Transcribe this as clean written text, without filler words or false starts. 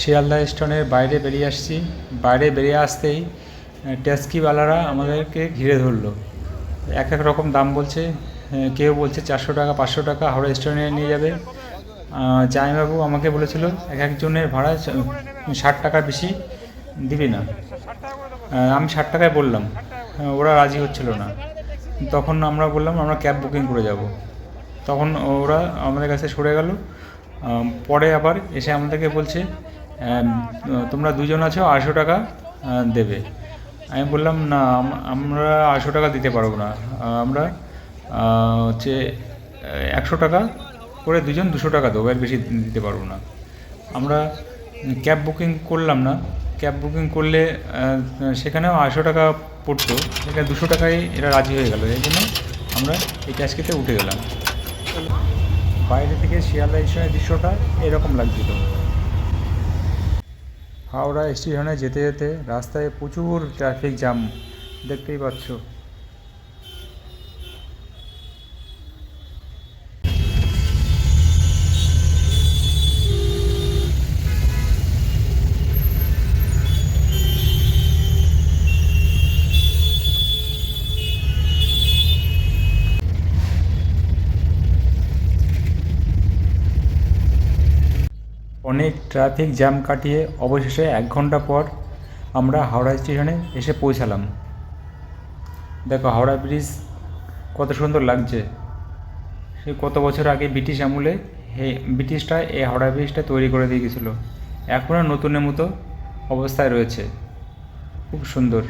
শিয়ালদা স্টেশনের বাইরে বেরিয়ে আসছি। বাইরে বেরিয়ে আসতেই ট্যাক্সিওয়ালারা আমাদেরকে ঘিরে ধরলো। এক এক রকম দাম বলছে। কেউ বলছে 400 টাকা, 500 টাকা, হাওড়া স্টেশনে নিয়ে যাবে। জামাইবাবু আমাকে বলেছিল এক একজনের ভাড়া 60 টাকার বেশি দিবি না। আমি 60 টাকায় বললাম, ওরা রাজি হচ্ছিল না। তখন আমরা বললাম আমরা ক্যাব বুকিং করে যাব। তখন ওরা আমাদের কাছে সরে গেল। পরে আবার এসে আমাদেরকে বলছে তোমরা দুজন আছো, 200 টাকা দেবে। আমি বললাম না, আমরা 200 টাকা দিতে পারবো না। আমরা হচ্ছে 100 টাকা করে দুজন 200 টাকা দেবো, এর বেশি দিতে পারবো না। আমরা ক্যাব বুকিং করলাম না। ক্যাব বুকিং করলে সেখানেও 200 টাকা পড়তো, সেখানে 200 টাকায় এরা রাজি হয়ে গেল। এই জন্য আমরা এই ট্যাক্সিতে উঠে গেলাম। বাইরে থেকে শিয়ালদা স্টেশনের দৃশ্যটা এরকম লাগছিল। হাওড়া স্টেশনে যেতে যেতে রাস্তায় প্রচুর ট্রাফিক জ্যাম, দেখতেই পাচ্ছ। অনেক ট্রাফিক জ্যাম কাটিয়ে অবশেষে 1 ঘন্টা পর আমরা হাওড়া স্টেশনে এসে পৌঁছালাম। দেখো হাওড়া ব্রিজ কত সুন্দর লাগছে। সে কত বছর আগে ব্রিটিশ আমলে ব্রিটিশরা এই হাওড়া ব্রিজটা তৈরি করে দিয়ে গেছিলো। এখনও নতুনের মতো অবস্থায় রয়েছে, খুব সুন্দর।